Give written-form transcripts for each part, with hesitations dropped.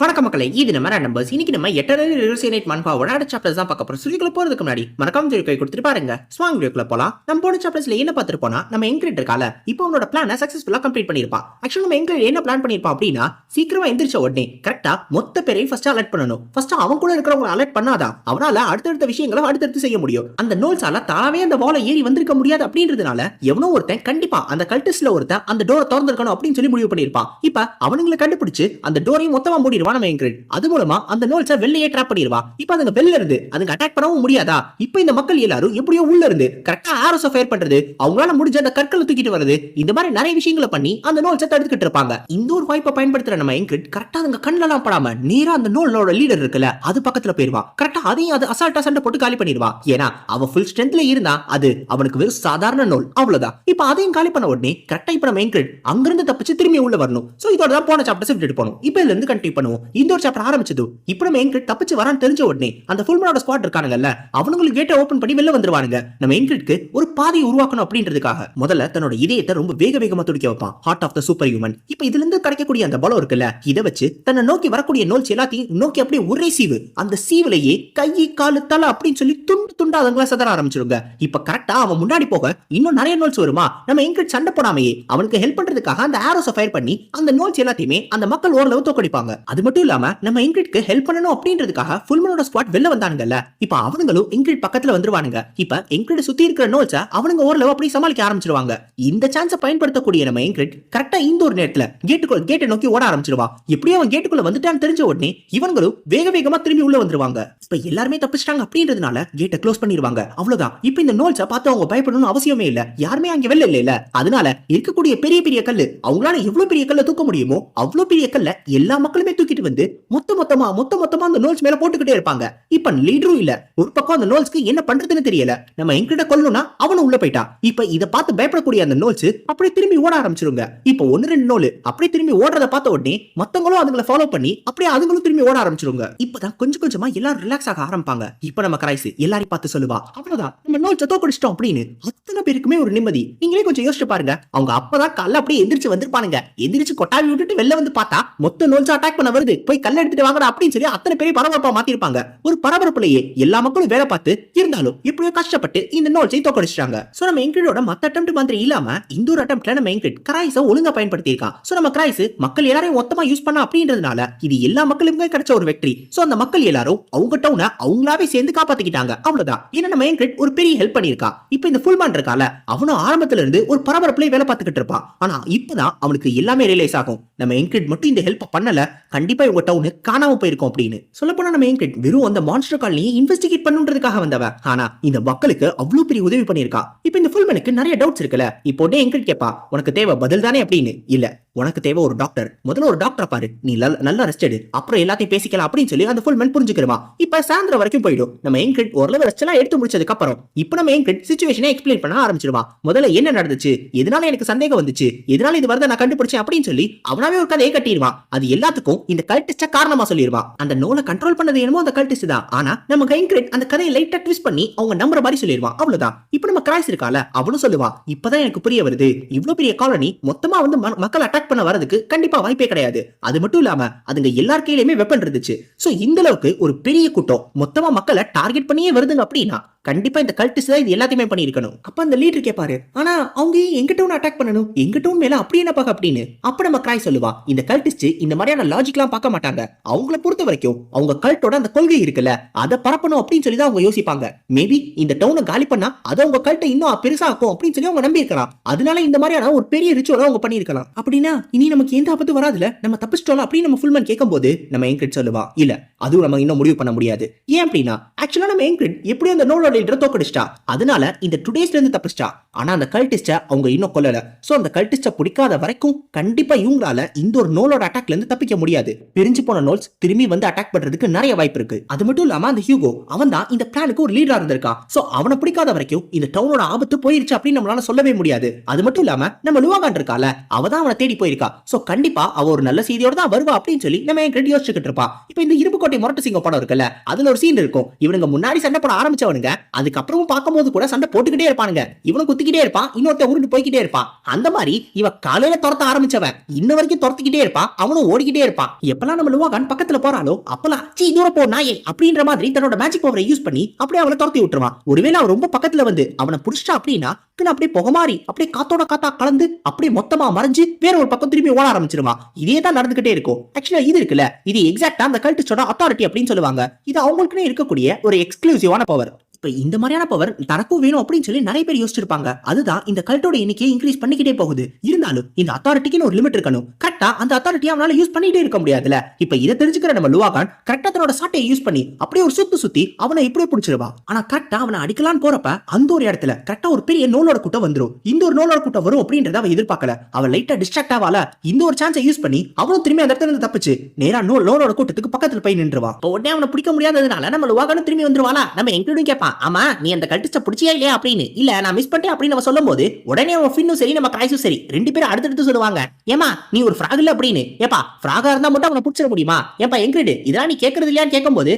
வணக்கம் மக்களே, இது நம்ம நம்பர்ஸ். இன்னைக்கு நம்ம எட்டர்னல் ரிவர்சினேட் மன்பாவோட அடுத்த சாப்டர்ஸ் தான் பார்க்க போறோம். சுருக்குள்ள போறதுக்கு முன்னாடி மறக்காம ஜோடி கை கொடுத்துட்டு பாருங்க. ஸ்வாங் வீடியோக்குள்ள போலாம். நம்ம போன சாப்டர்ஸ்ல என்ன பார்த்திருப்போம்னா, நம்ம என்கிரிட் இருக்கால, இப்போ அவனோட பிளானை சக்சஸ்ஃபுல்லா கம்ப்ளீட் பண்ணிருப்பான். ஆக்சுவலா நம்ம என்கிரிட் என்ன பிளான் பண்ணிருப்பான் அப்படின்னா, சீக்கிரமா எந்திரிச்ச உடனே கரெக்டா மொத்த பேரையும் ஃபர்ஸ்ட் அலர்ட் பண்ணணும். ஃபர்ஸ்ட் அவன் கூட இருக்கிறவங்க அலர்ட் பண்ணாதான் அவனால அடுத்தடுத்த விஷயங்களை அடுத்தடுத்து செய்ய முடியும். அந்த நோல்ஸால தானாவே அந்த வாலை ஏறி வந்திருக்க முடியாது அப்படின்றதுனால எவனோ ஒருத்தன் கண்டிப்பா அந்த கல்டிஸ்ட்ல ஒருத்தன் அந்த டோரை திறந்திருக்கணும் அப்படின்னு சொல்லி முடிவு பண்ணிருப்பான். இப்ப அவனுங்களை கண்டுபிடிச்சு அந்த டோரையும் மொத்தமா மூடிடுவான் நம்ம என்கிரிட். அது மூலமா அந்த நோல்ஸை வெளியே ட்ராப் பண்ணிடுவா. இப்ப அதுங்க வெளில இருந்து அதுங்க அட்டாக் பண்ணவும் முடியாதா? இப்ப இந்த மக்கள் எல்லாரும் எப்படியோ உள்ள இருந்து கரெக்டா ஆரோஸ் ஃபயர் பண்றது, அவங்களால முடிஞ்ச அந்த கற்களை தூக்கிட்டு வருது, இந்த மாதிரி நிறைய விஷயங்களை பண்ணி அந்த நோல்ஸை தடுத்துக்கிட்டு இருப்பாங்க. இந்த ஒரு வாய்ப்பை பயன்படுத்துற நம்ம என்கிரிட் கரெக்டா அதுங்க கண்ணெல்லாம் படாம நேரா அந்த நோலோட லீடர் இருக்குல்ல, அது பக்கத்துல போயிருவா. கரெக்டா அதையும் அது அசால்ட்டா சண்டை போட்டு காலி பண்ணிடுவா. ஏன்னா அவ ஃபுல் ஸ்ட்ரென்த்ல இருந்தா அது அவனுக்கு வெறும் சாதாரண நோல், அவ்வளவுதான். இப்ப அதையும் காலி பண்ண உடனே கரெக்டா இப்ப நம்ம என்கிரிட் அங்கிருந்து தப்பிச்சு திரும்பி உள்ள வரணும். சோ இதோட தான் போன சாப்டர்ஸ் விட்டுட்டு போகணும். இப்ப இதுல இருந்து கண்டினியூ பண்ணுவோம். இந்த ஒரு சாப்டர் ஆரம்பிச்சது இப்ப நம்ம என்கிரிட் தப்பிச்சு வரான்னு தெரிஞ்ச உடனே அந்த ஃபுல்மனோட ஸ்குவாட் இருக்கானுங்கல்ல, அவங்களுக்கு கேட்டை ஓபன் பண்ணி வெளில வந்துருவானுங்க. நம்ம என்கிரிட்க்கு ஒரு பாதையை உருவாக்கணும் அப்படின்றதுக்காக முதல்ல தன்னோட இதயத்தை ரொம்ப வேகமா துடிக்க வைப்பான். Heart of the superhuman. இப்ப இதுல இருந்து கிடைக்கக்கூடிய அந்த பலம் இருக்குல்ல, இதை வச்சு தன்னை நோக்கி வரக்கூடிய நோல்ஸ் எல்லாத்தையும் நோக்கி அப்படியே ஒரே சீவு, அந்த சீவுலையே கை காலு தலை அப்படின்னு சொல்லி துண்டு துண்டா அதுங்களை சதற ஆரம்பிச்சிருங்க. இப்ப கரெக்டா அவன் முன்னாடி போக இன்னும் நிறைய நோல்ஸ் வருமா, நம்ம என்கிரிட் சண்டை போடாமையே அவனுக்கு ஹெல்ப் பண்றதுக்காக அந்த ஆரோஸை ஃபயர் பண்ணி அந்த நோல்ஸ் எல்லாத்தையுமே அந்த மக்கள் ஓரளவு தோக்கடிப்பாங்க. அது மட்டும் இல்லாம நம்ம என்கிரிட்க்கு ஹெல்ப் பண்ணணும் அப்படின்றதுக்காக ஃபுல்மனோட ஸ்குவாட் வெளில வந்தானுங்கல்ல, இப்ப அவனுங்களும் என்கிரிட் பக்கத்துல வந்துருவானுங்க. இப்ப என்கிரிட் சுத்தி இருக்கிற நோல்ஸை அவனுங்க ஓரளவு அப்படி சமாளிக்க ஆரம்பிச்சிருவாங்க. இந்த சான்ஸை பயன்படுத்தக்கூடிய நம்ம என்கிரிட் கரெக்டா இந்த ஒரு நேரத்துல கேட்டை நோக்கி ஓட ஆரம்பிச்சிருவான். எப்படியும் அவன் கேட்டுக்குள்ள வந்துட்டான்னு தெரிஞ்ச உடனே இவங்களும் வேகமா திரும்பி உள்ள வந்துருவாங்க. இப்ப எல்லாருமே தப்பிச்சிட்டாங்க அப்படின்றதுனால கேட்டை க்ளோஸ் பண்ணிடுவாங்க. அவ்வளவுதான். இப்ப இந்த நோல்ஸை பார்த்து அவங்க பயப்படணும் அவசியமே இல்ல. யாருமே அங்க வெளில இல்ல. அதனால இருக்கக்கூடிய பெரிய பெரிய கல்லு, அவங்களால எவ்வளவு பெரிய கல்ல தூக்க முடியுமோ அவ்வளவு பெரிய கல்ல எல்லா மக்களுமே தூக்கிட்டு வந்து மொத்தமா அந்த நோல்ஸ் மேல போட்டுக்கிட்டே இருப்பாங்க. இப்ப லீடரும் இல்ல. ஒரு பக்கம் அந்த நோல்ஸ்க்கு என்ன பண்றதுன்னு தெரியல. நம்ம என்கிட்ட கொல்லணும்னா அவனும் உள்ள போயிட்டான். இப்ப இத பார்த்து பயப்படக்கூடிய அந்த நோல்ஸ் அப்படியே திரும்பி ஓட ஆரம்பிச்சிருங்க. இப்ப ஒன்னு ரெண்டு நோல் அப்படியே திரும்பி ஓடுறத பார்த்த உடனே மத்தவங்களும் அதுங்களை ஃபாலோ பண்ணி அப்படியே அதுங்களும் திரும்பி ஓட ஆரம்பிச்சிருங்க. இப்பதான் கொஞ்சமா எல்லாரும் ரிலாக்ஸ் ஆக ஆரம்பிப்பாங்க. இப்ப நம்ம கிரைஸ் எல்லாரையும் பார்த்து சொல்லுவா, அவ்வளவுதான் நம்ம நோல்ஸ் தோக்கடிச்சிட்டோம் அப்படின்னு. அத்தனை பேருக்குமே ஒரு நிம்மதி. நீங்களே கொஞ்சம் யோசிச்சு பாருங்க. அவங்க அப்பதான் கல்ல அப்படியே எந்திரிச்சு வந்திருப்பானுங்க. எந்திரிச்சு கொட்டாவி விட்டுட்டு வெளில வந்து பார்த்தா மொத்த நோல்ஸ் அட்டாக் பண்ண வருது, போய் கல்ல எடுத்துட்டு வாங்கடா அப்படின்னு சொல்லி அத்தனை பேரை பரபரப்பா மாத்திருப்பாங்க. ஒரு பரபரப்புலயே எல்லா மக்களும் வேலை பார்த்து இருந்தாலும் எப்படியோ கஷ்டப்பட்டு இந்த நோல்ஸை தோக்கடிச்சிட்டாங்க. சோ நம்ம என்கிரிடோட மத்த அட்டெம்ப்ட் மாதிரி இல்லாம இந்த ஒரு அட்டெம்ப்ட்ல நம்ம என்கிரிட் கிரைஸை ஒழுங்கா பயன்படுத்தி இருக்கான். சோ நம்ம கிரைஸ் மக்கள் எல்லாரையும் மொத்தமா யூஸ் பண்ண அப்படின்றதுனால இது எல்லா மக்களுக்கும் கிடைச்ச ஒரு வெற்றி. சோ அந்த மக்கள் எல்லாரும் அவங்க டவுனை அவங்களாவே சேர்ந்து காப்பாத்திக்கிட்டாங்க. அவ்வளவுதான். ஏன்னா நம்ம என்கிரிட் ஒரு பெரிய ஹெல்ப் பண்ணிருக்கா. இப்ப இந்த ஃபுல்மேன் இருக்கால, அவனும் ஆரம்பத்துல இருந்து ஒரு பரபரப்புல வேலை பார்த்துக்கிட்டு இருப்பான். ஆனா இப்பதான் அவனுக்கு எல்லாமே ரியலைஸ் ஆகும். நம்ம என்கிரிட் மட்டும் இந்த ஹெல்ப் பண்ணல, கண்டிப்பா இவங்க டவுன் காணாம போயிருக்கும் அப்படின்னு. சொல்லப்போனா நம்ம என்கிரிட் வெறும் அந்த மான்ஸ்டர் காலனியை இன்வெஸ்டிகேட் பண்ணுன்றதுக்காக வந்தவ. ஆனா இந்த மக்களுக்கு அவ்வளவு பெரிய உதவி பண்ணிருக்கா. இப்ப இந்த ஃபுல்மேனுக்கு நிறைய டவுட்ஸ் இருக்குல்ல. இப்போ என்கிரிட் கேப்பா, உனக்கு தேவை பதில் தானே அப்படின்னு. இல்ல, உனக்கு தேவை ஒரு டாக்டர். முதல்ல ஒரு டாக்டரை பாரு, நீ நல்லா ரெஸ்ட் எடு, அப்புறம் எல்லாத்தையும் பேசிக்கலாம் அப்படின்னு சொல்லி அந்த ஃபுல்மேன் புரிஞ்சுக்கிறமா. இப்ப சாயந்தரம் வரைக்கும் போயிடும். நம்ம என்கிரிட் ஓரளவு ரெஸ்ட் எல்லாம் எடுத்து முடிச்சதுக்கு அப்புறம் இப்ப நம்ம என்கிரிட் சிச்சுவேஷனை எக்ஸ்பிளைன் பண்ண ஆரம்பிச்சிடுவான். முதல்ல என்ன நடந்துச்சு, எதனால எனக்கு சந்தேகம் வந்துச்சு, எதனால இது வரத நான் கண்டுபிடிச்சேன் அப்படின்னு சொல்லி அவனாவே ஒரு கதையை கட்டிடுவான். அது எல்லாத்துக்கும் இந்த கல்டிஸ்ட காரணமா சொல்லிடுவான். அந்த நோலை கண்ட்ரோல் பண்ணது என்னமோ அந்த கல்டிஸ்ட் தான். ஆனா நம்ம என்கிரிட் அந்த கதையை லைட்டா ட்விஸ்ட் பண்ணி அவங்க நம்புற மாதிரி சொல்லிடுவான். அவ்வளவுதான். இப்ப நம்ம கிரைஸ் இருக்கால, அவனும் சொல்லுவான், இப்பதான் எனக்கு புரிய வருது, இவ்வளவு பெரிய காலனி மொத்தமா வந்து மக்கள் அட்டாக் பண்ண வரதுக்கு கண்டிப்பா வாய்ப்பே கிடையாது. அது மட்டும் இல்லாம அதுங்க எல்லார் கையிலுமே வெப்பன் இருந்துச்சு. சோ இந்த அளவுக்கு ஒரு பெரிய கூட்டம் மொத்தமா மக்களை டார்கெட் பண்ணியே வருதுங்க அப்படின்னா கண்டிப்பா இந்த கல்டிஸ்ட் தான் இது எல்லாத்தையுமே பண்ணிருக்கணும். அப்ப அந்த லீடர் கேட்பாரு, ஆனா அவங்க எங்க டவுன் அட்டாக் பண்ணணும், எங்க டவுன் மேல அப்படி என்ன பாக்க அப்படின்னு. அப்ப நம்ம கிராய் சொல்லுவா, இந்த கல்டிஸ்ட் இந்த மாதிரியான லாஜிக்லாம் பார்க்க மாட்டாங்க. அவங்கள பொறுத்த வரைக்கும் அவங்க கல்ட்டோட அந்த கொள்கை இருக்குல்ல, அதை பரப்பணும் அப்படின்னு சொல்லி தான் அவங்க யோசிப்பாங்க. மேபி இந்த டவுனை காலி பண்ணா அதை அவங்க கல்ட்டை இன்னும் பெருசா ஆக்கும் அப்படின்னு சொல்லி அவங்க நம்பி இருக்கலாம். அதனால இந்த மாதிரியான ஒரு பெரிய ரிச்சுவலை அவங்க பண்ணிருக்கலாம். அப்படின்னா இனி நமக்கு எந்த ஆபத்து வராதுல, நம்ம தப்பிச்சிட்டோம் அப்படின்னு நம்ம ஃபுல்மேன் கேட்கும் போது நம்ம என்கிரிட் சொல்லுவா, இல்ல அதுவும் நம்ம இன்னும் முடிவு பண்ண முடியாது. ஏன் அப்படின்னா ஆக்சுவலா நம்ம என்கிரிட் எப்படி அந்த நோலோட லீடரை தோக்கடிச்சிட்டா, அதனால இந்த டுடேஸ்ல இருந்து தப்பிச்சிட்டா. ஆனா அந்த கல்டிஸ்ட அவங்க இன்னும் கொல்லல. சோ அந்த கல்டிஸ்ட பிடிக்காத வரைக்கும் கண்டிப்பா இவங்களால இந்த ஒரு நோலோட அட்டாக்ல இருந்து தப்பிக்க முடியாது. பிரிஞ்சு போன நோல்ஸ் திரும்பி வந்து அட்டாக் பண்றதுக்கு நிறைய வாய்ப்பு இருக்கு. அது மட்டும் இல்லாம அந்த ஹியூகோ அவன் தான் இந்த பிளானுக்கு ஒரு லீடரா இருந்திருக்கான். சோ அவனை பிடிக்காத வரைக்கும் இந்த டவுனோட ஆபத்து போயிருச்சு அப்படின்னு நம்மளால சொல்லவே முடியாது. அது மட்டும் இல்லாம நம்ம லுவாகான் இருக்கால, அவ தான் அவனை தேடி போயிருக்கா. சோ கண்டிப்பா அவ ஒரு நல்ல செய்தியோட தான் வருவா அப்படின்னு சொல்லி நம்ம என்கிட்ட யோசிச்சுக்கிட்டு இருப்பா. இப்ப இந்த இரும்புக்கோட்டை முரட்டு சிங்கம் படம் இருக்குல்ல, அதுல ஒரு சீன் இருக்கும். இவனுங்க முன்னாடி சண்டை போட ஆரம்பிச்சவனுங்க அதுக்கப்புறமும் பார்க்கும்போது கூட சண்டை போட்டுக்கிட்டே இருப்பானுங்க. இவனும் குத்திக்கிட்டே இருப்பான், இன்னொருத்த உருண்டு போய்கிட்டே இருப்பான். அந்த மாதிரி இவ காலையில துரத்த ஆரம்பிச்சவன் இன்ன வரைக்கும் துரத்திக்கிட்டே இருப்பான். அவனும் ஓடிக்கிட்டே இருப்பான். எப்பெல்லாம் நம்ம லுவாகான் பக்கத்துல போறாலோ அப்பெல்லாம் சீ தூர போ நாயே அப்படின்ற மாதிரி தன்னோட மேஜிக் பவரை யூஸ் பண்ணி அப்படியே அவனை துரத்தி விட்டுருவான். ஒருவேளை அவன் ரொம்ப பக்கத்துல வந்து அவனை புடிச்சா அப்படின்னா அப்படியே புகை மாறி அப்படியே காத்தோட காத்தா கலந்து அப்படியே மொத்தமா மறைஞ்சு வேற ஒரு பக்கம் திரும்பி ஓட ஆரம்பிச்சிருவான். இதே தான் நடந்துகிட்டே இருக்கும். ஆக்சுவலா இது இருக்குல்ல, இது எக்ஸாக்டா அந்த கல்டிஸ்டோட அத்தாரிட்டி அப்படின்னு சொல்லுவாங்க. இது அவங்களுக்குன்னு இருக்கக்கூடிய ஒரு எக்ஸ்க்ளூசிவான பவர். இப்ப இந்த மாதிரியான பவர் தனக்கும் வேணும் அப்படின்னு சொல்லி நிறைய பேர் யோசிச்சிருப்பாங்க. அதுதான் இந்த கல்ட்டோட எண்ணிக்கையை இன்க்ரீஸ் பண்ணிக்கிட்டே போகுது. இருந்தாலும் இந்த அத்தாரிட்டிக்கு ஒரு லிமிட் இருக்கணும். கரெக்டா அந்த அத்தாரிட்டி அவனால யூஸ் பண்ணிட்டே இருக்க முடியாதுல. இப்ப இதை தெரிஞ்சுக்கிற நம்ம லுவாகான் கரெக்டா தன்னோட சாட்டையை யூஸ் பண்ணி அப்படியே ஒரு சுத்தி அவனை இப்படியே பிடிச்சிருவா. ஆனா கரெக்டா அவனை அடிக்கலான்னு போறப்ப அந்த ஒரு இடத்துல கரெக்டா ஒரு பெரிய நோலோட கூட்டம் வந்துரும். இந்த ஒரு நோலோட கூட்டம் வரும் அப்படின்றத அவன் எதிர்பார்க்கல. அவன் லைட்டா டிஸ்ட்ராக்ட் ஆவால இந்த ஒரு சான்ஸை யூஸ் பண்ணி அவனும் திரும்பி அந்த இடத்துல இருந்து தப்பிச்சு நேரா நோலோட கூட்டத்துக்கு பக்கத்துல போய் நின்றுவான். உடனே அவனை பிடிக்க முடியாததுனால நம்ம லுவாகானும் திரும்பி வந்துருவாளா. நம்ம எங்களும் கேட்பான், ஆமா நீ அந்த கல்டிஸ்ட பிடிச்சியா இல்லையா அப்படின்னு. இல்ல நான் மிஸ் பண்ணிட்டேன் அப்படின்னு நம்ம சொல்லும் போது உடனே அவன் ஃபின்னும் சரி நம்ம கிரைஸும் சரி ரெண்டு பேரும் அடுத்தடுத்து சொல்லுவாங்க, ஏமா நீ ஒரு ஃப்ராக் இல்ல அப்படின்னு. ஏப்பா ஃப்ராகா இருந்தா மட்டும் அவனை பிடிச்சிட முடியுமா? ஏப்பா எங்கிரிட் இதெல்லாம் நீ கேட்கறது இல்லையான்னு கேட்கும் போது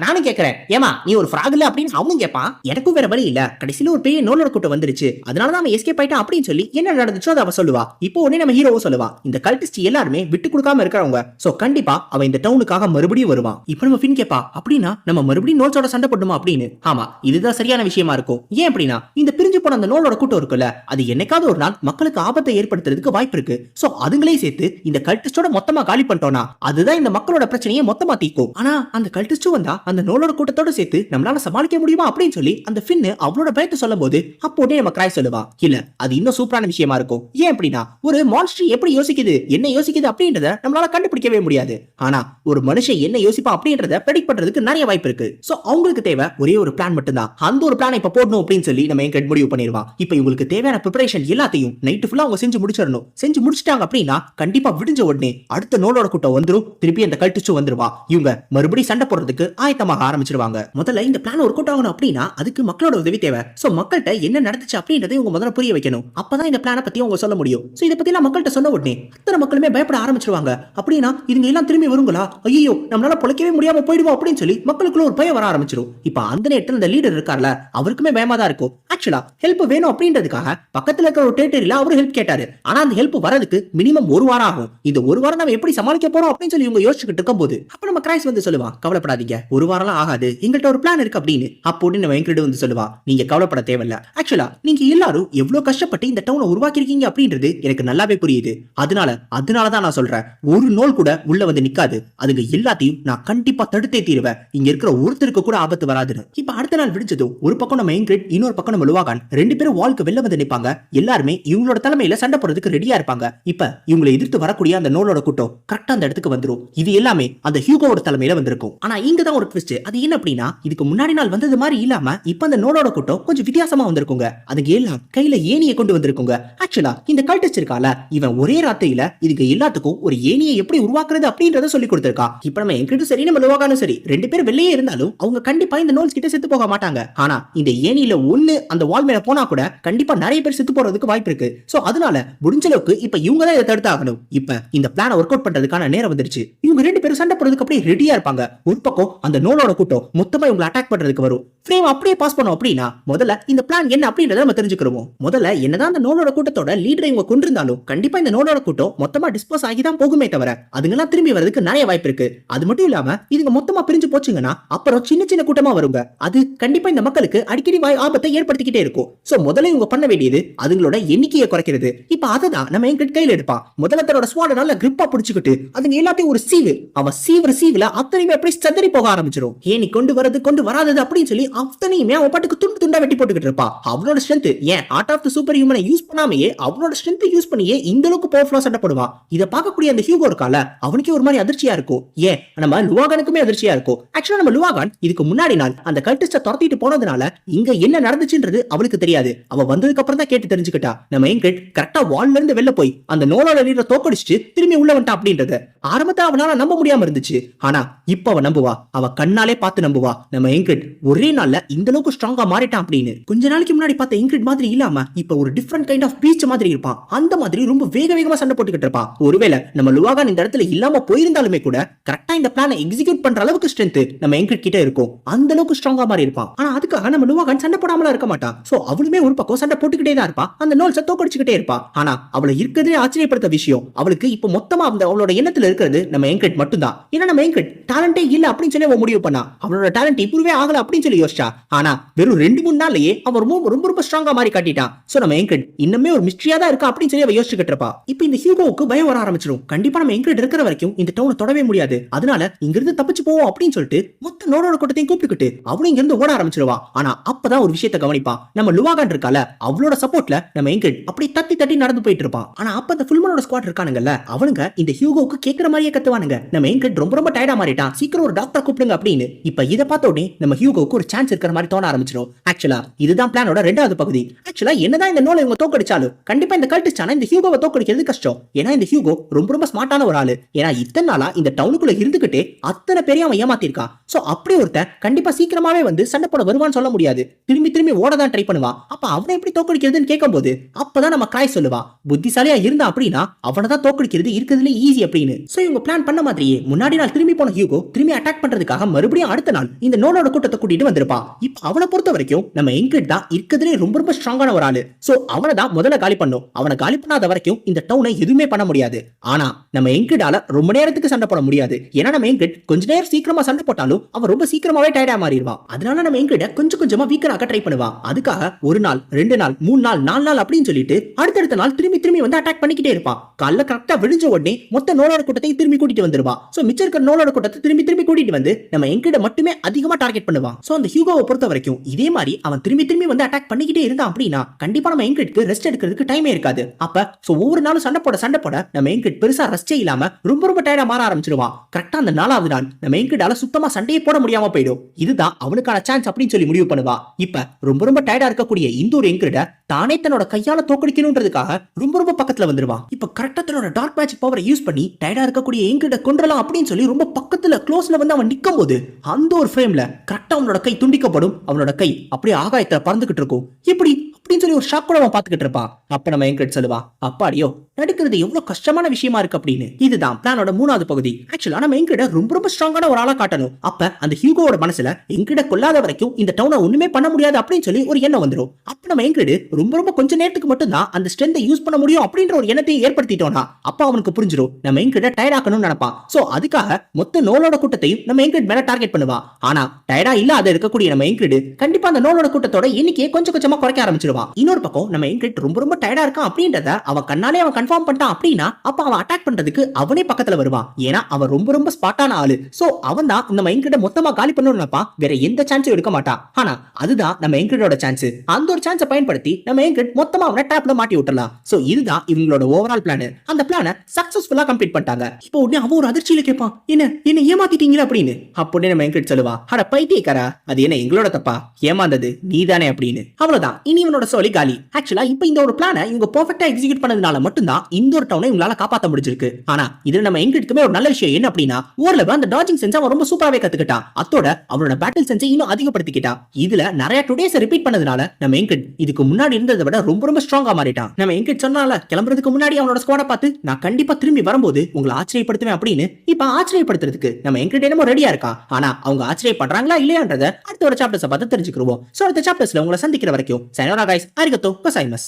நானும் கேட்கறேன், ஏமா நீ ஒரு ஃப்ராக் இல்ல அப்படின்னு அவனும் கேட்பான். எனக்கும் வேற வழி இல்ல, கடைசியில ஒரு பெரிய நோலோட கூட்டம் வந்துருச்சு, அதனாலதான் அவன் எஸ்கேப் ஆயிட்டான் அப்படின்னு சொல்லி என்ன நடந்துச்சோ அதை அவ சொல்லுவா. இப்போ உடனே நம்ம ஹீரோவும் சொல்லுவா, இந்த கல்டிஸ்ட் எல்லாருமே விட்டு கொடுக்காம இருக்கிறவங்க, சோ கண்டிப்பா அவன் இந்த டவுனுக்காக மறுபடியும் வருவான். இப்போ நம்ம ஃபின் கேப்பா, அப்படின்னா நம்ம மறுபடியும் நோல்ஸோட சண்டை போடுமா அப்படின்னு. ஆமா இதுதான் சரியான விஷயமா இருக்கும். ஏன் அப்படின்னா இந்த பிரிஞ்சு போன அந்த நோலோட கூட்டம் இருக்குல்ல, அது என்னைக்காவது ஒரு நாள் மக்களுக்கு ஆபத்தை ஏற்படுத்துறதுக்கு வாய்ப்பு இருக்கு. சோ அதுங்களே சேர்த்து இந்த கல்டிஸ்டோட மொத்தமா காலி பண்ணிட்டோம்னா அதுதான் இந்த மக்களோட பிரச்சனையை மொத்தமா தீக்கும். ஆனா அந்த கல்டிஸ்டும் வந்தா அந்த நோலோட கூட்டத்தோட சேர்த்து நம்மளால சமாளிக்க முடியுமா அப்படின்னு சொல்லி அந்த ஃபின் அவளோட பயத்தை சொல்லும் போது அப்போதே நம்ம கிராய் சொல்லுவா, இல்ல அது இன்னும் சூப்பரான விஷயமா இருக்கும். ஏன் அப்படின்னா ஒரு மான்ஸ்டர் எப்படி யோசிக்குது என்ன யோசிக்குது அப்படின்றத நம்மளால கண்டுபிடிக்கவே முடியாது. ஆனா ஒரு மனுஷன் என்ன யோசிப்பா அப்படின்றத ப்ரெடிக்ட் பண்றதுக்கு நிறைய வாய்ப்பு இருக்கு. சோ அவங்களுக்கு தேவை ஒரே ஒரு பிளான் மட்டும்தான். அந்த ஒரு பிளான் இப்ப போடணும் அப்படின்னு சொல்லி நம்ம எங்க முடிவு பண்ணிடுவான். இப்போ இவங்களுக்கு தேவையான ப்ரிப்பரேஷன் எல்லாத்தையும் நைட் ஃபுல்லா அவங்க செஞ்சு முடிச்சிடணும். செஞ்சு முடிச்சிட்டாங்க அப்படின்னா கண்டிப்பா விடிஞ்ச உடனே அடுத்த நோலோட கூட்டம் வந்துரும். திருப்பி அந்த கல்டிஸ்டும் வந்துருவா. இவங்க மறுபடியும் சண்டை போடுறதுக்கு ஆயத்தமாக ஆரம்பிச்சிருவாங்க. முதல்ல இந்த பிளான் ஒர்க் அவுட் ஆகணும் அப்படின்னா அதுக்கு மக்களோட உதவி தேவை. சோ மக்கள்கிட்ட என்ன நடந்துச்சு அப்படின்றதை இவங்க முதல்ல புரிய வைக்கணும். அப்பதான் இந்த பிளானை பத்தி அவங்க சொல்ல முடியும். சோ இதை பத்தி எல்லாம் மக்கள்கிட்ட சொன்ன உடனே அத்தனை மக்களுமே பயப்பட ஆரம்பிச்சிருவாங்க. அப்படின்னா இதுங்க எல்லாம் திரும்பி வருங்களா, ஐயோ நம்மளால பொழைக்கவே முடியாம போயிடுவோம் அப்படின்னு சொல்லி மக்களுக்குள்ள ஒரு பயம் வர ஆரம்பிச்சிடும். இப்ப அந்த நேரத்தில் இந்த லீடர் இருக்கார்ல அவருக்குமே பயமா தான் இருக்கும். ஆக்சுவலா ஹெல்ப் வேணும் அப்படின்றதுக்காக பக்கத்துல இருக்கிற ஒரு டெரிட்டரியில அவரு ஹெல்ப் கேட்டாரு. ஆனா அந்த ஹெல்ப் வரதுக்கு மினிமம் ஒரு வாரம் ஆகும். இந்த ஒரு வாரம் நம்ம எப்படி சமாளிக்க போறோம் அப்படின்னு சொல்லி இவங்க யோசிச்சுட்டு இருக்கும் போது அப்ப நம்ம கிரைஸ் வந்து சொல்லுவான், கவலைப்படாதீங்க ஒரு வாரம்லாம் ஆகாது, எங்கள்கிட்ட ஒரு பிளான் இருக்கு அப்படின்னு. அப்போது நம்ம எங்கிட்ட வந்து சொல்லுவா, நீங்க கவலைப்பட தேவையில்ல. ஆக்சுவலா நீங்க எல்லாரும் எவ்வளவு கஷ்டப்பட்டு இந்த டவுனை உருவாக்கிருக்கீங்க அப்படின்றது எனக்கு நல்லாவே புரியுது. அதனாலதான் நான் சொல்றேன், ஒரு நோல் கூட உள்ள வந்து நிக்காது. அதுங்க எல்லாத்தையும் நான் கண்டிப்பா தடுத்தே தீருவேன். இங்க இருக்கிற ஒருத்தருக்கு கூட ஆபத்து வராதுன்னு. இப்ப அடுத்த நாள் விடிச்சதும் ஒரு பக்கம் நம்ம எங்கிரிட் இன்னொரு பக்கம் நம்ம லுவாகான் ரெண்டு பேரும் வால்க்கு வெளில வந்து நிப்பாங்க. எல்லாருமே இவங்களோட தலைமையில சண்டை போடுறதுக்கு ரெடியா இருப்பாங்க. இப்ப இவங்களை எதிர்த்து வரக்கூடிய அந்த நோலோட கூட்டம் கரெக்டா அந்த இடத்துக்கு வந்துரும். இது எல்லாமே அந்த ஹியூகோவோட தலைமையில வந்திருக்கும். ஆனா இங்க தான் ஒரு ட்விஸ்ட். அது என்ன அப்படின்னா இதுக்கு முன்னாடி நாள் வந்தது மாதிரி இல்லாம இப்ப அந்த நோலோட கூட்டம் கொஞ்சம் வித்தியாசமா வந்திருக்குங்க. அதுக்கு எல்லாம் கையில ஏணியை கொண்டு வந்திருக்குங்க. ஆக்சுவலா இந்த கல்டிஸ்ட் இருக்கால இவன் ஒரே ராத்திரியில இதுக்கு எல்லாத்துக்கும் ஒரு ஏணியை எப்படி உருவாக்குறது அப்படின்றத சொல்லி கொடுத்திருக்கா. இப்ப நம்ம எங்கிட்ட சரி நம்ம லுவாகானும் சரி ரெண்டு பேரும் வெளியே இருந்தாலும் அவங்க கண்டிப்பா இந்த நோல்ஸ் கிட்ட செத்து போக மாட்டாங்க. ஆனா இந்த ஏணியில ஒண்ணு அந்த வால் மேல போனா கூட கண்டிப்பா நிறைய பேர் செத்து போறதுக்கு வாய்ப்பு இருக்கு. சோ அதனால முடிஞ்ச அளவுக்கு இப்ப இவங்க தான் இதை தடுத்து ஆகணும். இப்ப இந்த பிளான ஒர்க் அவுட் பண்றதுக்கான நேரம் வந்துருச்சு. இவங்க ரெண்டு பேரும் சண்டை போடுறதுக்கு அப்படியே ரெடியா இருப்பாங்க. ஒரு பக்கம் அந்த நோலோட கூட்டம் மொத்தமா இவங்களை அட்டாக் பண்றதுக்கு வரும். ஃப்ரேம் அப்படியே பாஸ் பண்ணோம் அப்படின்னா முதல்ல இந்த பிளான் என்ன அப்படின்றத நம்ம தெரிஞ்சுக்கிறோம். முதல்ல என்னதான் அந்த நோலோட கூட்டத்தோட லீடரை இவங்க கொண்டிருந்தாலும் கண்டிப்பா இந்த நோலோட கூட்டம் மொத்தமா டிஸ்போஸ் ஆகி தான் போகுமே தவிர அதுங்கெல்லாம் திரும்பி வரதுக்கு நிறைய வாய்ப்பு இருக்கு. அது மட்டும் இல்லாம இதுங்க மொத்தமா பிரிஞ்சு போச்சுங்கன்னா அப்புறம் சின்ன சின்ன கூட்டமா வருங்க. அது கண்டிப்பா இந்த மக்களுக்கு அடிக்கடி ஆபத்தை ஏற்படுத்திக்கிட்டே இருக்கும். சோ முதல்ல இவங்க பண்ண வேண்டியது அதுங்களோட எண்ணிக்கையை குறைக்கிறது. இப்ப அததான் நம்ம எங்கிட்ட கையில எடுப்பான். முதல்ல தன்னோட ஸ்வாட நல்ல கிரிப்பா பிடிச்சுக்கிட்டு அதுங்க எல்லாத்தையும் ஒரு சீவு அவன் சீவுல அத்தனையுமே அப்படியே சதறி போக ஆரம்பிச்சிடும். ஏனி கொண்டு வராதது அப்படின்னு சொல்லி அத்தனையுமே அவன் பாட்டுக்கு துண்டு துண்டா வெட்டி போட்டுக்கிட்டு இருப்பான். அவனோட strength and art of the super ஹியூமனை யூஸ் பண்ணாமையே அவனோட ஸ்ட்ரென்த் யூஸ் பண்ணியே இந்த அளவுக்கு பவர்ஃபுல்லா சண்டை போடுவான். இதை பார்க்கக்கூடிய அந்த ஹியூகோ இருக்கால அவனுக்கே ஒரு மாதிரி அதிர்ச்சியா இருக்கும். ஏன் நம்ம லுவாகானுக்குமே அதிர்ச்சியா இருக்கும். ஆக்சுவலா நம்ம லுவாகான் இதுக்கு முன்னாடி நாள் அந்த கல்டிஸ்ட துரத்திட்டு போனதுனால இங்க என்ன நடந்துச்சுன்றது அவளுக்கு தெரியாது. அவ வந்ததுக்கு அப்புறம் தான் கேட்டு தெரிஞ்சுக்கிட்டா. நம்ம எங்கிரிட் கரெக்டா வால்ல இருந்து வெளில போய் அந்த நோலோட லீடரை தோக்கடிச்சுட்டு திரும்பி உள்ள வந்துட்டான் அப்படின்றத. ஆரம்பத்தை அவனால நம்ப முடியாம இருந்துச்சு. ஆனா இப்ப அவ நம்புவா. அவ கண்ணாலே பார்த்து நம்புவா நம்ம இங்கிரிட் ஒரே நாள்ல இந்த அளவுக்கு ஸ்ட்ராங்கா மாறிட்டான் அப்படின்னு. கொஞ்ச நாளைக்கு முன்னாடி பார்த்த இங்கிரிட் மாதிரி இல்லாம இப்ப ஒரு டிஃபரண்ட் கைண்ட் ஆஃப் பீச் மாதிரி இருப்பான். அந்த மாதிரி ரொம்ப வேகமா சண்டை போட்டுக்கிட்டு இருப்பான். ஒருவேளை நம்ம லுவாகான் இந்த இடத்துல இல்லாம போயிருந்தாலுமே கூட கரெக்டா இந்த பிளானை எக்ஸிக்யூட் பண்ற அளவுக்கு ஸ்ட்ரென்த் நம்ம இங்கிரிட் கிட்ட இருக்கும். அந்த அளவுக்கு ஸ்ட்ராங்கா மாதிரி இருப்பான். ஆனா அதுக்காக நம்ம லுவாகான் சண்டை போடாமல இருக்க மாட்டான். சோ அவளுமே ஒரு பக்கம் சண்டை போட்டுக்கிட்டே தான் இருப்பா. அந்த நோல்ஸை தோக்கடிச்சுக்கிட்டே இருப்பா. ஆனா அவளை இருக்கிறதே ஆச்சரியப்படுத்த விஷயம் அவளுக்கு இப்ப மொத்தமா அவளோட எண்ணத்துல இருக்கிறது நம்ம இங்கிரிட் மட்டும்தான். ஏன்னா நம்ம இங்கிரிட் டேலண்டே இல்ல அப்படின்னு சொல்லி முடிவு பண்ணா. அவளோட டேலண்ட் இம்ப்ரூவே ஆகல அப்படின்னு சொல்லி யோசிச்சா. ஆனா வெறும் 2-3 நாள்லயே அவன் ரொம்ப ஸ்ட்ராங்கா மாறி காட்டிட்டான். சோ நம்ம இங்கிரிட் இன்னுமே ஒரு மிஸ்ட்ரியா தான் இருக்கா அப்படின்னு சொல்லி அவ யோசிச்சுக்கிட்டு இருப்பா. இப்ப இந்த ஹியூகோவுக்கு பயம் வர ஆரம்பிச்சிடும். கண்டிப்பா நம்ம இங்கிரிட் இருக்கிற வரைக்கும் இந்த டவுனை தொடவே முடியாது. அதனால இங்க இருந்து தப்பிச்சு போவோம் அப்படின்னு சொல்லிட்டு மொத்த நோடோட கூட்டத்தையும் கூப்பிட்டுக்கிட்டு அவளும் இங்க இருந்து ஓட ஆரம்பிச்சிருவா. ஆனா அப்பதான் ஒரு விஷயத்தை கவனிப்பா. நம்ம லுவாகான் இருக்கால அவளோட சப்போர்ட்ல நம்ம இங்கிரிட் அப்படி தட்டி நடந்து போயிட்டு இருப்பான். ஆனா அப்ப அந்த ஃபுல்மனோட ஸ்குவாட் இருக்கானுங்கல்ல அவனுங்க இந்த ஹியூகோவுக்கு கேக்குற மாதிரியே கத்துவானுங்க. நம்ம இங்கிரிட் ரொம்ப டயர்டா மாறிட்டான். சீக்கிரம் ஒரு டாக்டர் கூப்பிடுங்க அப்படின்னு. இப்ப இத பார்த்த உடனே நம்ம ஹியூகோவுக்கு ஒரு சான்ஸ் இருக்கிற மாதிரி தோண ஆரம்பிச்சிடும். ஆக்சுவலா இதுதான் பிளானோட ரெண்டாவது பகுதி. ஆக்சுவலா என்னதான் இந்த நோலை இவங்க தோக்கடிச்சாலும் கண்டிப்பா இந்த கல்டிஸ்டான இந்த ஹியூகோவை தோக்கடிக்கிறது கஷ்டம். ஏன்னா இந்த ஹியூகோ ரொம்ப ஸ்மார்ட்டான ஒரு ஆளு. ஏன்னா இத்தனை நாளா இந்த டவுனுக்குள்ள இருந்துகிட்டே அத்தனை பேரையும் அவன் ஏமாத்திருக்கான். சோ அப்படி ஒருத்தன் கண்டிப்பா சீக்கிரமாவே வந்து சண்டை போட வருவான்னு சொல்ல முடியாது. திரும்பி ஓடதான் ட்ரை பண்ணுவான். அப்ப அவனை எப்படி தோக்கடிக்கிறதுன்னு கேட்கும்போது அப்பதான் நம்ம கிராய் சொல்லுவா புத்திசாலியா இருந்தா அப்படின்னா அவனை தான் தோக்கடிக்கிறது இருக்கிறதுல ஈஸி அப்படின்னு. சோ இவங்க பிளான் பண்ண மாதிரியே முன்னாடி நாள் திரும்பி போன ஹியூகோ திரும்பி அட்டாக் பண்றதுக்காக மறுபடியும் அடுத்த நாள் இந்த நோனோட கூட்டத்தை கூட்டிட்டு வந்திருப்பா. இப்ப அவனை பொறுத்த வரைக்கும் நம்ம இங்கிரிட் தான் இருக்கிறதுலே ரொம்ப ஸ்ட்ராங்கான ஒரு ஆளு. சோ அவனை தான் முதல்ல காலி பண்ணும். அவனை காலி பண்ணாத வரைக்கும் இந்த டவுனை எதுவுமே பண்ண முடியாது. ஆனா நம்ம இங்கிரிடால ரொம்ப நேரத்துக்கு சண்டை போட முடியாது. ஏன்னா நம்ம இங்கிரிட் கொஞ்ச நேரம் சீக்கிரமா சண்டை போட்டாலும் அவன் ரொம்ப சீக்கிரமாவே டயர்டா மாறிடுவான். அதனால நம்ம இங்கிரிட கொஞ்சமா வீக்கராக ட்ரை பண்ணுவான். அதுக்காக 1 நாள் 2 நாள் 3 நாள் 4 நாள் அப்படின்னு சொல்லிட்டு அடுத்தடுத்த நாள் திரும்பி வந்து அட்டாக் பண்ணிக்கிட்டே இருப்பான். காலைல கரெக்டா விழிஞ்ச உடனே மொத்த நோலோட கூட்டத்தை திரும்பி கூட்டிட்டு வந்துருவான். சோ மிச்சம் இருக்கிற நோலோட கூட்டத்தை திரும்பி கூட்டிட்டு வந்து நம்ம இங்கிரிட மட்டுமே அதிகமா டார்கெட் பண்ணுவான். சோ அந்த ஹியூகோவை பொறுத்த வரைக்கும் இதே மாதிரி அவன் திரும்பி வந்து அட்டாக் பண்ணிக்கிட்டே இருந்தான் அப்படின்னா கண்டிப்பா நம்ம இங்கிரிட்க்கு ரெஸ்ட் எடுக்கிறதுக்கு டைமே இருக்காது. அப்ப சோ ஒவ்வொரு நாளும் சண்டை போட நம்ம இங்கிரிட் பெருசா ரெஸ்டே இல்லாம ரொம்ப டயர்டா மாற ஆரம்பிச்சிடுவான். கரெக்டா அந்த 4வது நாள் நம்ம இங்கிரிடால சுத்தமா சண்டையே போட முடியாம போயிடும். இதுதான் அவனுக்கான சான்ஸ் அப்படின்னு சொல்லி முடிவு பண்ணுவா. இப்ப ரொம்ப டயர்டா இருக்கக்கூடிய இந்த ஒரு இங்கிரிட தானே தன்னோட கையால தோக்கடிக்கணும்ன்றதுக்காக ரொம்ப பக்கத்துல வந்துருவான். இப்ப கரெக்டா தன்னோட டார்க் மேஜிக் பவரை யூஸ் பண்ணி டயர்டா இருக்கக்கூடிய இங்கிரிட கொன்றலாம் அப்படின்னு சொல்லி ரொம்ப பக்கத்துல க்ளோஸ்ல வந்து அவன் நிக்கும் போது அந்த ஒரு ஃப்ரேம்ல கரெக்டா அவனோட கை துண்டிக்கப்படும். அவனோட கை அப்படியே ஆகாயத்துல பறந்துகிட்டு இருக்கும். இப்படி அப்படின்னு சொல்லி ஒரு ஷாக்கோட அவன் பாத்துக்கிட்டு இருப்பான். அப்ப நம்ம இங்கிரிட் சொல்லுவா அப்பாடியோ நடிக்கிறது எவ்வளவு கஷ்டமான விஷயமா இருக்கு அப்படின்னு. இதுதான் பிளானோட 3வது பகுதி. ஆக்சுவலா நம்ம இங்கிரிட ரொம்ப ஸ்ட்ராங்கான ஒரு ஆளா காட்டணும். அப்ப அந்த ஹியூகோவோட மனசுல இங்கிரிட கொல்லாத வரைக்கும் இந்த டவுனை ஒண்ணுமே பண்ண முடியாது அப்படின்னு சொல்லி ஒரு எண்ணம் வந்துடும். அப்ப நம்ம இங்கிரிட் ரொம்ப கொஞ்ச நேரத்துக்கு மட்டும் தான் அந்த ஸ்ட்ரென்த்தை யூஸ் பண்ண முடியும் அப்படின்ற ஒரு எண்ணத்தை ஏற்படுத்திட்டோம்னா அப்ப அவனுக்கு புரிஞ்சிடும் நம்ம இங்கிரிட டயர்ட் ஆக்கணும்னு நினைப்பான். சோ அதுக்காக மொத்த நோலோட கூட்டத்தையும் நம்ம இங்கிரிட் மேல டார்கெட் பண்ணுவா. ஆனா டயர்டா இல்லாத இருக்கக்கூடிய நம்ம இங்கிரிட் கண்டிப்பா அந்த நோலோட கூட்டத்தோட எண்ணிக்கையை கொஞ்சமா குறைக்க ஆரம்பிச்சிருவான். இன்னொரு பக்கம் நம்ம இங்கிரிட் ரொம்ப டயர்டா இருக்கான் அப்படின்றத அவன் கண்ணாலே அவன் கன்ஃபார்ம் பண்ணிட்டான் அப்படின்னா அப்ப அவன் அட்டாக் பண்றதுக்கு அவனே பக்கத்துல வருவான். ஏன்னா அவன் ரொம்ப ஸ்பாட்டான ஆளு. சோ அவன் தான் நம்ம இங்கிரிட மொத்தமா காலி பண்ணணும்னு நினைப்பான். வேற எந்த சான்ஸும் எடுக்க மாட்டான். ஆனா அதுதான் நம்ம இங்கிரிடோட சான்ஸ். அந்த ஒரு சான்ஸை பயன்படுத்தி நம்ம இங்கிரிட் மொத்தமா அவனை ட்ராப்ல மாட்டி விட்டுறலாம். சோ இதுதான் இவங்களோட ஓவரால் பிளான். அந்த பிளானை சக்சஸ்ஃபுல்லா கம்ப்ளீட் பண்ணிட்டாங்க. இப்போ உடனே அவன் ஒரு அதிர்ச்சியில கேட்பான் என்ன ஏமாத்திட்டீங்களா அப்படின்னு. அப்போ நம்ம இங்கிரிட் சொல்லுவா அட பைத்தியக்காரா அது என்ன எங்களோட தப்பா ஏமாந்தது நீதானே அப்படின்னு. அவ்வளவுதான் இனி இவனோட சோலி காலி. ஆக்சுவலா இப்போ இந்த ஒரு பிளானை இவங்க பெர்ஃபெக்ட்டா எக்ஸிக்யூட் பண்ணதுனால மட்டும்தான் இந்த ஒரு டவுனை இவங்களால காப்பாற்ற முடிஞ்சிருக்கு. ஆனா இதுல நம்ம இங்கிரிட்க்குமே ஒரு நல்ல விஷயம் என்ன அப்படின்னா ஓரளவு அந்த டாஜிங் சென்ஸ் அவன் ரொம்ப சூப்பராவே கத்துக்கிட்டான். அத்தோட அவனோட பேட்டில் சென்ஸை இன்னும் அதிகப்படுத்திக்கிட்டான். இதுல நிறைய டுடேஸ் ரிப்பீட் பண்ணதுனால நம்ம இங்கிரிட் இதுக்கு முன்னாடி இருந்ததை விட ரொம்ப ஸ்ட்ராங்கா மாறிட்டான். நம்ம இங்கிரிட் சொன்னால கிளம்புறதுக்கு முன்னாடி அவனோட ஸ்குவாட பார்த்து நான் கண்டிப்பா திரும்பி வரும்போது உங்களை ஆச்சரியப்படுத்துவேன் அப்படின்னு. இப்ப ஆச்சரியப்படுத்துறதுக்கு நம்ம இங்கிரிட் என்னமோ ரெடியா இருக்கா. ஆனா அவங்க ஆச்சரியப்படுறாங்களா இல்லையான்றத அடுத்த ஒரு சாப்டர்ஸ் பார்த்து தெரிஞ்சுக்கிறோம். சோ அடுத்த சாப்டர்ஸ்ல உங்களை சந்திக்கிற வரைக்கும் சைனோரா கைஸ். அரிகத்தோ கோசைமஸ்.